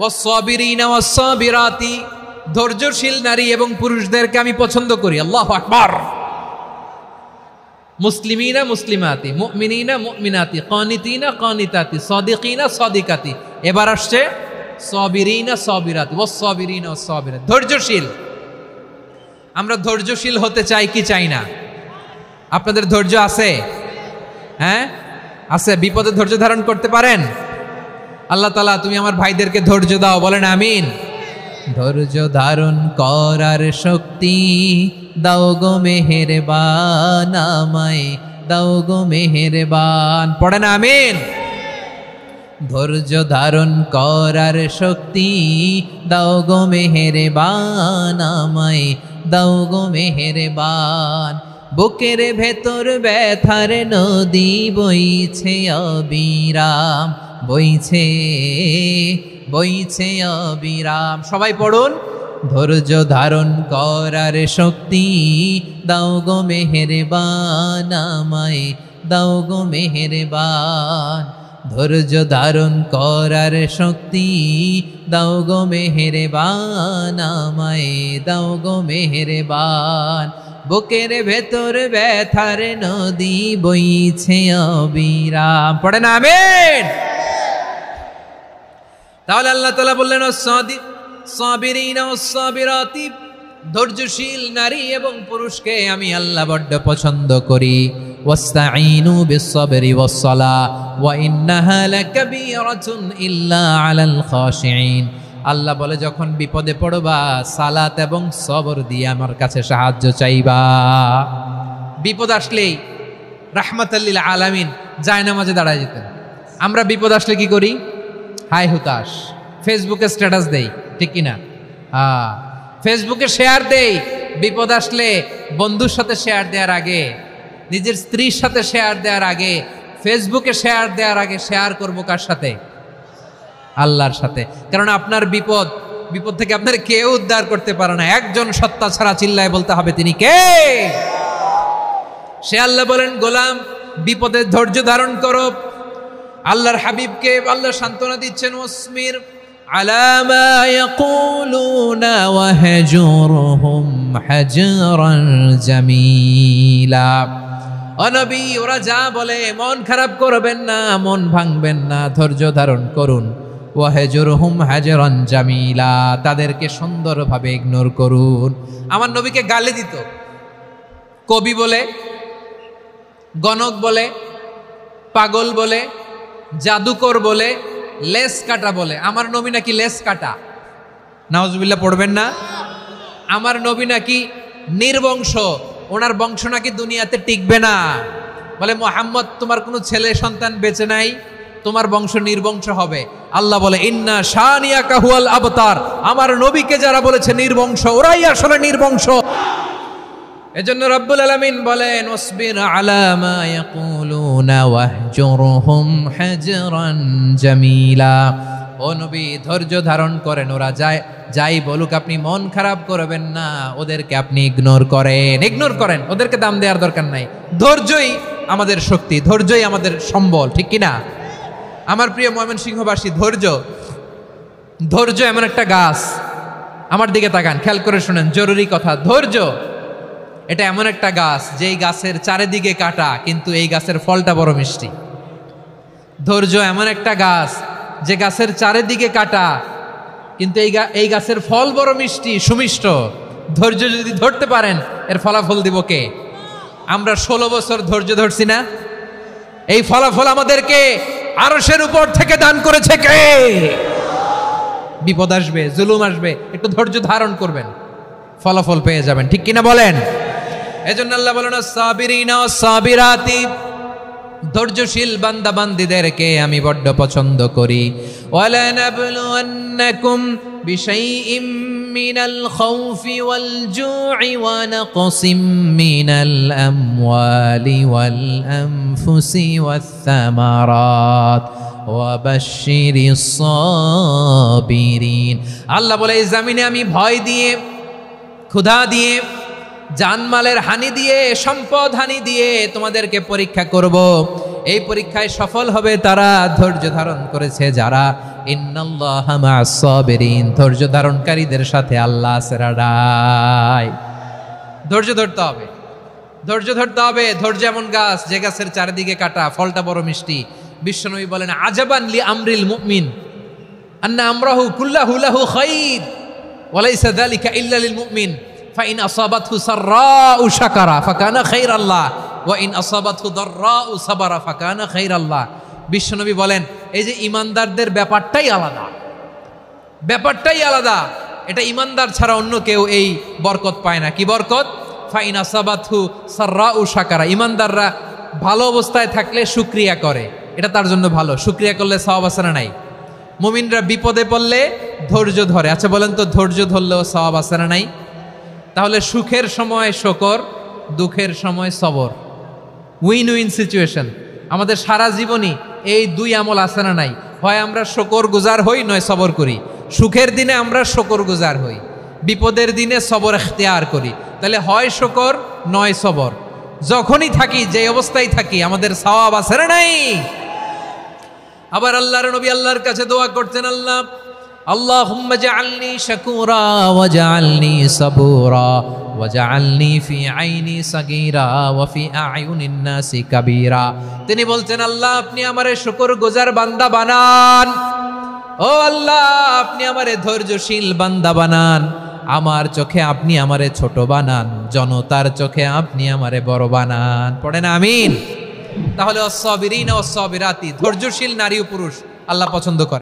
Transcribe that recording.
ওয়াস-সাবিরিনা ওয়াস-সাবিরাতি, ধৈর্যশীল নারী এবং পুরুষদেরকে আমি পছন্দ করি। আল্লাহু আকবার। মুসলিমিনা মুসলিমাতি, মুমিনিনা মুমিনাতি, কানিতিনা কানিতাতি, সাদিকিনা সাদিকাতি। এবার আসছে সাবিরিনা সাবিরাতি, ওয়াস-সাবিরিনা ওয়াস-সাবিরাতি, ধৈর্যশীল। আমরা ধৈর্যশীল হতে চাই কি চাই না? আপনাদের ধৈর্য আছে? হ্যাঁ আছে? বিপদে ধৈর্য ধারণ করতে পারেন? আল্লাহ তাআলা তুমি আমার ভাইদেরকে ধৈর্য দাও, বলেন আমিন। ধৈর্য ধারণ করার শক্তি দাও গো মেহেরবান, আমায় দাও গো মেহেরবান, পড়েন আমিন। ধৈর্য ধারণ করার শক্তি দাও গো মেহেরবান, আমায় দাও গো মেহেরবান। বুকের ভেতর ব্যথার নদী বইছে অবিরাম, বইছে বইছে অবিরাম। সবাই পড়ুন। ধৈর্য ধারণ করার শক্তি দাও গো মেহেরবান, আমায় দাও গো মেহেরবান। ধৈর্য ধারণ করার শক্তি দাও গো মেহেরবান, আমায় দাও গো মেহেরবান। বুকের ভেতর ব্যথার নদী বইছে অবিরাম, পড়েন আমিন। তাহলে আল্লাহ তাআলা বললেন সাবিরিনা ওয়াস-সাবিরাতি, ধৈর্যশীল নারী এবং পুরুষকে আমি আল্লাহ বড্ড পছন্দ করি। ওয়াস্তাঈনু বিস-সাবরি ওয়াস-সালাহ ওয়া ইন্নাহা লাকাবীরাতুন ইল্লা আলাল খাশিঈন। আল্লাহ বলে যখন বিপদে পড়বা সালাত এবং সবর দিয়ে আমার কাছে সাহায্য চাইবা। বিপদ আসলেই রাহমাতাল লিল আলামিন জায়নামাজে দাঁড়ায় যেতেন। আমরা বিপদ আসলে কি করি? হাই হুতাশ, ফেসবুকে স্ট্যাটাস দেই, ঠিক কিনা? ফেসবুকে শেয়ার দেই। বিপদ আসলে বন্ধুর সাথে শেয়ার দেওয়ার আগে, নিজের স্ত্রীর সাথে শেয়ার দেওয়ার আগে, ফেসবুকে শেয়ার দেওয়ার আগে শেয়ার করবো কার সাথে? আল্লাহর সাথে। কারণ আপনার বিপদ থেকে আপনার কেউ উদ্ধার করতে পারে না, একজন সত্তা ছাড়া। চিল্লায় বলতে হবে তিনি কে? সে আল্লাহ বলেন গোলাম বিপদে ধৈর্য ধারণ করো। আল্লাহর হাবিবকে আল্লাহ সান্ত্বনা দিচ্ছেন, ওয়াসমির আলা মা ইয়াকুলুনা ওয়াহজুরহুম হাজরান জামিলা। ও নবী, ওরা যা বলে মন খারাপ করবেন না, মন ভাঙবেন না, ধৈর্য ধারণ করুন। ওয়াহজুরহুম হাজরান জামিলা, তাদেরকে সুন্দরভাবে ইগনোর করুন। আমার নবীকে গালি দিত কবি বলে, গণক বলে, পাগল বলে, জাদুকর বলে, লেস কাটা বলে। আমার নবী নাকি লেস কাটা, নাউজুবিল্লাহ পড়বেন না। আমার নবী নাকি নির্বংশ, ওনার বংশ নাকি দুনিয়াতে টিকবে না। বলে মুহাম্মদ তোমার কোনো ছেলে সন্তান বেঁচে নাই, তোমার বংশ নির্বংশ হবে। আল্লাহ বলে ইন্না শানিয়াকা হুয়াল আবতার, আমার নবীকে যারা বলেছে নির্বংশ, ওরাই আসলে নির্বংশ। এজন্য রব্বুল আলামিন বলেন ওয়াসবির আলা মা ইয়াকুলুনা ওয়াহজুরহুম হাজরান জামিলা। ও নবী ধৈর্য ধারণ করেন, ওরা যাই বলুক আপনি মন খারাপ করবেন না, ওদেরকে আপনি ইগনোর করেন, ওদেরকে দাম দেওয়ার দরকার নাই। ধৈর্যই আমাদের শক্তি, ধৈর্যই আমাদের সম্বল, ঠিক কিনা? আমার প্রিয় ময়মনসিংহবাসী, ধৈর্য এমন একটা গাছ। আমার দিকে তাকান, খেয়াল করে শুনেন, জরুরি কথা। ধৈর্য এটা এমন একটা গাছ যেই গাছের চারিদিকে কাটা, কিন্তু এই গাছের ফলটা বড় মিষ্টি। ধৈর্য এমন একটা গাছ যে গাছের চারিদিকে কাটা, কিন্তু এই গাছের ফল বড় মিষ্টি, সুমিষ্ট। ধৈর্য যদি ধরতে পারেন, এর ফলাফল দিব কে? আমরা 16 বছর ধৈর্য ধরছি না? এই ফলাফল আমাদেরকে আরশের উপর থেকে দান করেছে কে? বিপদ আসবে, জুলুম আসবে, একটু ধৈর্য ধারণ করবেন, ফলাফল পেয়ে যাবেন, ঠিক কিনা বলেন? এজন্য আল্লাহ বলেন সাবিরিনা ওয়াস-সাবিরাতি, ধৈর্যশীল বান্দা বান্দীদেরকে আমি বড্ড পছন্দ করি। ওয়ালা নাবলুওয়ান্নাকুম বিশাইইম মিনাল খাউফি ওয়াল জু'i ওয়া নাকসিম মিনাল আমওয়ালি ওয়াল আনফুসি ওয়াস সামারাত ওয়া বাশশিরিস সাবিরিন। আল্লাহ বলে এই জমিনে আমি ভয় দিয়ে, ক্ষুধা দিয়ে, জানমালের হানি দিয়ে, সম্পদ হানি দিয়ে তোমাদেরকে পরীক্ষা করব। এই পরীক্ষায় সফল হবে তারা, ধৈর্য ধারণ করেছে যারা। ইন্নাল্লাহা মা'আস সাবিরিন, ধৈর্য ধারণকারীদের সাথে আল্লাহ আছে রাডাই। ধৈর্য ধরতে হবে, ধৈর্য ধরতে হবে। ধৈর্য এমন গাছ যে গাছের চারিদিকে কাটা, ফলটা বড় মিষ্টি। বিশ্বনবী বলেন আজাবান লি আমরিল মুমিন আন্না আমরাহু কুল্লাহু লাহু খাইর ওয়া লাইসা যালিকা ইল্লা লিল মুমিন ফাইন আসাবাতহু সাররাউ শাকারা ফাকানা খাইরাল্লাহ ওয়া ইন আসাবাতহু দাররাউ সাবারা ফাকানা খাইরাল্লাহ। বিশ্বনবী বলেন এই যে ইমানদারদের ব্যাপারটাই আলাদা, ব্যাপারটাই আলাদা। এটা ইমানদার ছাড়া অন্য কেউ এই বরকত পায় না। কি বরকত? ফাইন আসাবাতহু সাররাউ শাকারা, ইমানদাররা ভালো অবস্থায় থাকলে শুকরিয়া করে, এটা তার জন্য ভালো। শুকরিয়া করলে সওয়াব আছে না নাই? মুমিনরা বিপদে পড়লে ধৈর্য ধরে। আচ্ছা বলেন তো, ধৈর্য ধরলেও সওয়াব আছে না নাই? তাহলে সুখের সময় শুকর, দুঃখের সময় সবর, উইন উইন সিচুয়েশন। আমাদের সারা জীবনই এই দুই আমল আছে না নাই? হয় আমরা শুকর গুজার হই, নয় সবর করি। সুখের দিনে আমরা শুকর গুজার হই, বিপদের দিনে সবর ইখতিয়ার করি। তাহলে হয় শুকর নয় সবর। যখনই থাকি, যে অবস্থায় থাকি, আমাদের সওয়াব আছে না নাই? আবার আল্লাহর নবী আল্লাহর কাছে দোয়া করতেন, আল্লাহ আল্লাহুম্মা জাআলনি শাকুরা ওয়া জাআলনি সাবুরা ওয়া জাআলনি ফি আইনি সাগীরা ওয়া ফি আ'য়ুনিন নাসি কাবীরা। তিনি বলতেন আল্লাহ আপনি আমারে শুকরগুজার বান্দা বানান, ও আল্লাহ আপনি আমারে ধৈর্যশীল বান্দা বানান, আমার চোখে আপনি আমারে ছোট বানান, জনতার চোখে আপনি আমারে বড় বানান। পড়েন আমিন। তাহলে অস-সাবিরিনা ওয়াস-সাবিরাতি, ধৈর্যশীল নারী ও পুরুষ আল্লাহ পছন্দ করে।